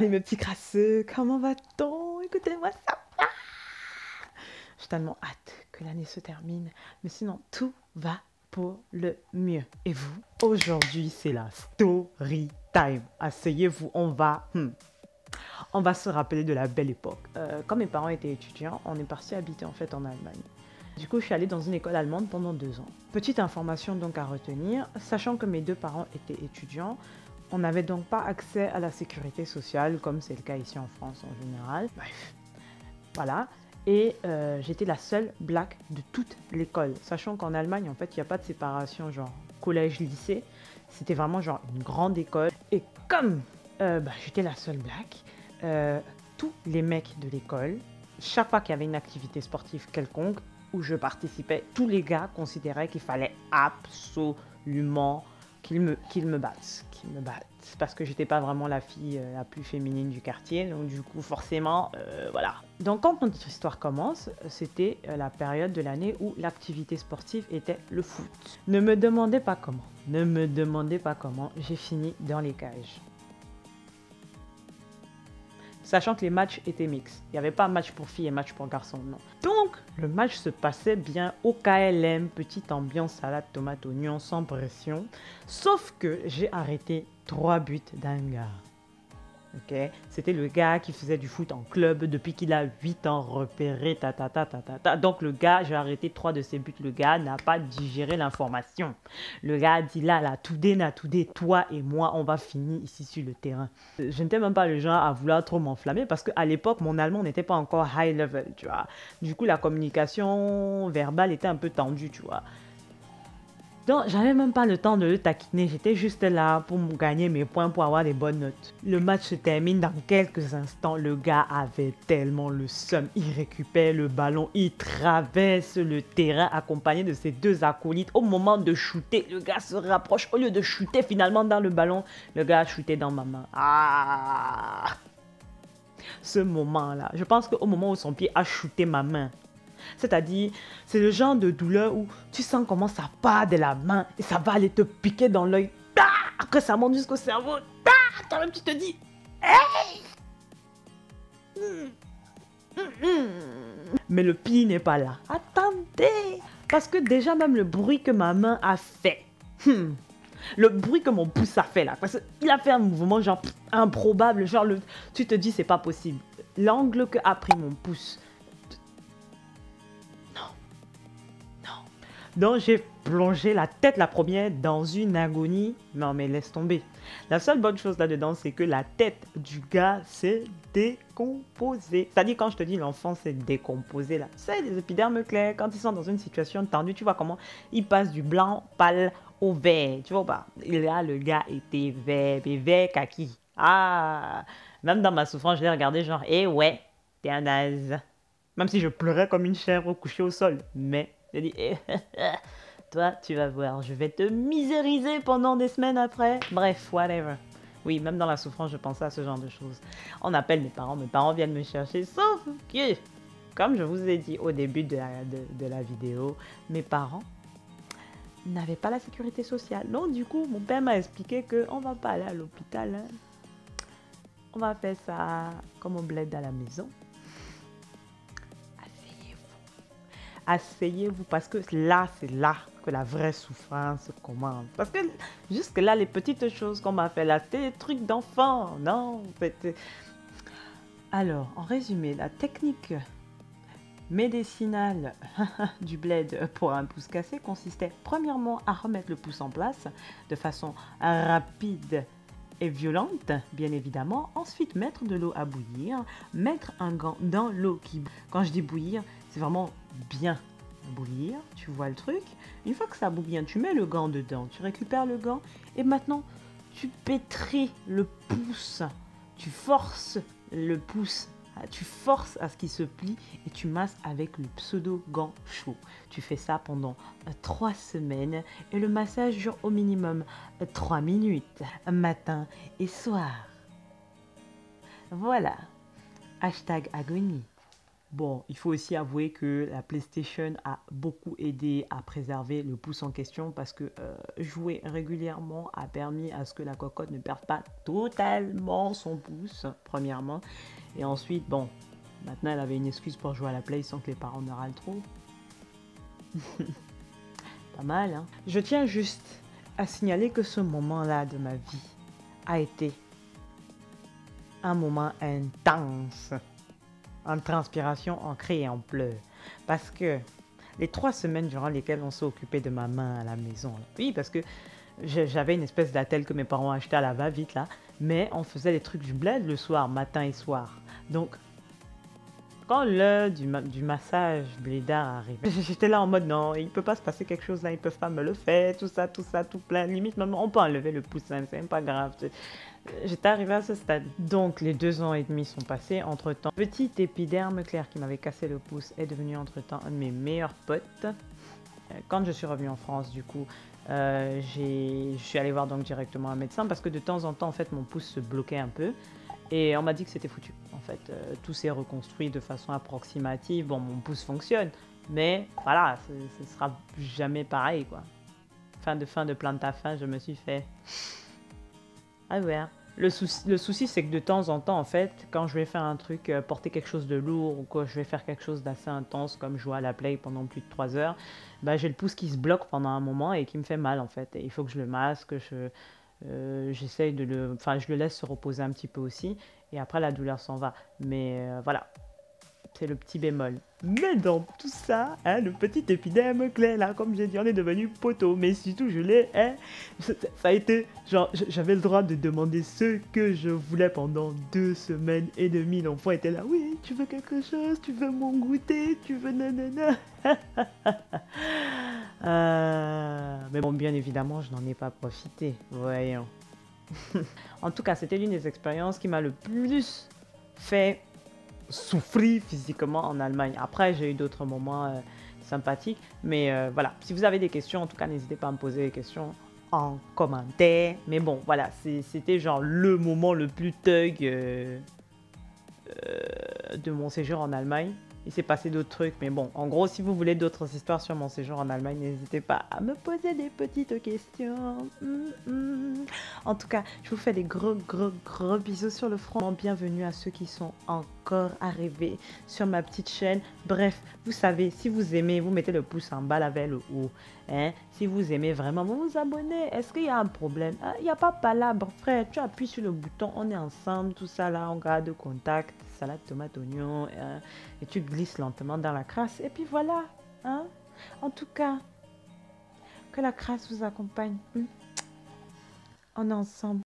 Salut mes petits crasseux, comment va-t-on? Écoutez-moi ça. J'ai tellement hâte que l'année se termine, mais sinon tout va pour le mieux. Et vous? Aujourd'hui c'est la story time. Asseyez-vous, on va se rappeler de la belle époque. Quand mes parents étaient étudiants, on est parti habiter en fait en Allemagne. Du coup, je suis allée dans une école allemande pendant 2 ans. Petite information donc à retenir, sachant que mes deux parents étaient étudiants, on n'avait donc pas accès à la sécurité sociale, comme c'est le cas ici en France en général. Bref, voilà. Et j'étais la seule black de toute l'école. Sachant qu'en Allemagne, en fait, il n'y a pas de séparation genre collège-lycée. C'était vraiment genre une grande école. Et comme j'étais la seule black, tous les mecs de l'école, chaque fois qu'il y avait une activité sportive quelconque où je participais, tous les gars considéraient qu'il fallait absolument qu'ils me battent. Parce que j'étais pas vraiment la fille la plus féminine du quartier, donc du coup forcément, voilà. Donc quand notre histoire commence, c'était la période de l'année où l'activité sportive était le foot. Ne me demandez pas comment j'ai fini dans les cages. Sachant que les matchs étaient mixtes. Il n'y avait pas match pour filles et match pour garçons, non. Donc, le match se passait bien au KLM, petite ambiance salade, tomate, oignon, sans pression. Sauf que j'ai arrêté 3 buts d'un gars. Ok, c'était le gars qui faisait du foot en club depuis qu'il a 8 ans, repéré, Donc le gars, j'ai arrêté 3 de ses buts. Le gars n'a pas digéré l'information. Le gars a dit là, toudé, toi et moi, on va finir ici sur le terrain. Je n'étais même pas le genre à vouloir trop m'enflammer parce qu'à l'époque, mon allemand n'était pas encore high level, tu vois. Du coup, la communication verbale était un peu tendue, tu vois. Donc, j'avais même pas le temps de le taquiner, j'étais juste là pour gagner mes points, pour avoir des bonnes notes. Le match se termine dans quelques instants, le gars avait tellement le seum, il récupère le ballon, il traverse le terrain accompagné de ses 2 acolytes. Au moment de shooter, le gars se rapproche, au lieu de shooter finalement dans le ballon, le gars a shooté dans ma main. Ah! Ce moment-là, je pense qu'au moment où son pied a shooté ma main, c'est-à-dire, c'est le genre de douleur où tu sens comment ça part de la main et ça va aller te piquer dans l'œil. Après, ça monte jusqu'au cerveau. Toi-même, tu te dis, hey! Mais le pire n'est pas là. Attendez! Parce que déjà, même le bruit que ma main a fait, le bruit que mon pouce a fait là, parce qu'il a fait un mouvement genre improbable, genre tu te dis, c'est pas possible. L'angle que a pris mon pouce. Donc j'ai plongé la tête la première dans une agonie. Non mais laisse tomber. La seule bonne chose là-dedans, c'est que la tête du gars s'est décomposée. C'est-à-dire quand je te dis l'enfant s'est décomposé là, c'est les épidermes clairs. Quand ils sont dans une situation tendue, tu vois comment ils passent du blanc pâle au vert. Tu vois pas? Et là, le gars était vert, mais vert kaki. Ah! Même dans ma souffrance, je l'ai regardé genre, eh ouais, t'es un naze. Même si je pleurais comme une chèvre couchée au sol. Mais j'ai dit, toi, tu vas voir, je vais te misériser pendant des semaines après. Bref, whatever. Oui, même dans la souffrance, je pensais à ce genre de choses. On appelle mes parents viennent me chercher. Sauf que, comme je vous ai dit au début de la vidéo, mes parents n'avaient pas la sécurité sociale. Donc, du coup, mon père m'a expliqué qu'on ne va pas aller à l'hôpital. Hein. On va faire ça comme on bled à la maison. Asseyez-vous parce que là, c'est là que la vraie souffrance commence. Parce que jusque-là, les petites choses qu'on m'a fait là, c'était des trucs d'enfant, non? Alors, en résumé, la technique médicinale du bled pour un pouce cassé consistait premièrement à remettre le pouce en place de façon rapide et violente, bien évidemment. Ensuite, mettre de l'eau à bouillir, mettre un gant dans l'eau qui... Quand je dis bouillir, c'est vraiment bien bouillir, tu vois le truc. Une fois que ça bout bien, tu mets le gant dedans, tu récupères le gant et maintenant, tu pétris le pouce, tu forces le pouce, tu forces à ce qu'il se plie et tu masses avec le pseudo-gant chaud. Tu fais ça pendant 3 semaines et le massage dure au minimum 3 minutes, matin et soir. Voilà. Hashtag agonie. Bon, il faut aussi avouer que la PlayStation a beaucoup aidé à préserver le pouce en question parce que jouer régulièrement a permis à ce que la cocotte ne perde pas totalement son pouce, premièrement. Et ensuite, bon, maintenant elle avait une excuse pour jouer à la Play sans que les parents ne râlent trop. Pas mal, hein? Je tiens juste à signaler que ce moment-là de ma vie a été un moment intense. En transpiration, en cris et en pleurs. Parce que les 3 semaines durant lesquelles on s'est occupé de ma main à la maison, là, oui, parce que j'avais une espèce d'attelle que mes parents achetaient à la va-vite, là, mais on faisait les trucs du bled le soir, matin et soir. Donc, quand l'heure du massage blédard arrivait, j'étais là en mode non, il peut pas se passer quelque chose là, ils peuvent pas me le faire, tout ça, tout plein. Limite, même, on peut enlever le pouce, hein, c'est même pas grave. J'étais arrivée à ce stade. Donc, les 2 ans et demi sont passés. Entre-temps, petit épiderme clair qui m'avait cassé le pouce est devenu entre-temps un de mes meilleurs potes. Quand je suis revenue en France, du coup, je suis allée voir donc directement un médecin parce que de temps en temps, en fait, mon pouce se bloquait un peu. Et on m'a dit que c'était foutu. En fait, tout s'est reconstruit de façon approximative. Bon, mon pouce fonctionne, mais voilà, ce sera jamais pareil, quoi. Fin de plante à fin, je me suis fait. Ah ouais. Le souci, c'est que de temps en temps, en fait, quand je vais faire un truc, porter quelque chose de lourd ou que je vais faire quelque chose d'assez intense, comme jouer à la play pendant plus de 3 heures, bah, j'ai le pouce qui se bloque pendant un moment et qui me fait mal, en fait. Et il faut que je le masque, j'essaye de le... Enfin, je le laisse se reposer un petit peu aussi. Et après, la douleur s'en va. Mais voilà, c'est le petit bémol. Mais dans tout ça, hein, le petit épiderme clair, là, comme j'ai dit, on est devenu poteau. Mais surtout, je l'ai, hein, ça a été, genre, j'avais le droit de demander ce que je voulais pendant 2 semaines et demie. L'enfant était là, oui, tu veux quelque chose, tu veux mon goûter, tu veux nanana. Mais bon, bien évidemment, je n'en ai pas profité, voyons. En tout cas, c'était l'une des expériences qui m'a le plus fait souffrir physiquement en Allemagne. Après, j'ai eu d'autres moments sympathiques. Mais voilà, si vous avez des questions, en tout cas, n'hésitez pas à me poser des questions en commentaire. Mais bon, voilà, c'était genre le moment le plus thug de mon séjour en Allemagne. Il s'est passé d'autres trucs, mais bon, en gros, si vous voulez d'autres histoires sur mon séjour en Allemagne, n'hésitez pas à me poser des petites questions. En tout cas, je vous fais des gros bisous sur le front. Bienvenue à ceux qui sont encore arrivés sur ma petite chaîne. Bref, vous savez, si vous aimez, vous mettez le pouce en bas là vers le haut. Hein? Si vous aimez vraiment, vous vous abonnez. Est-ce qu'il y a un problème? Il n'y a pas palabre, frère. Tu appuies sur le bouton, on est ensemble, tout ça là, on garde contact, salade, tomate, oignon, et tu glisses lentement dans la crasse. Et puis voilà. Hein? En tout cas, que la crasse vous accompagne. On est ensemble.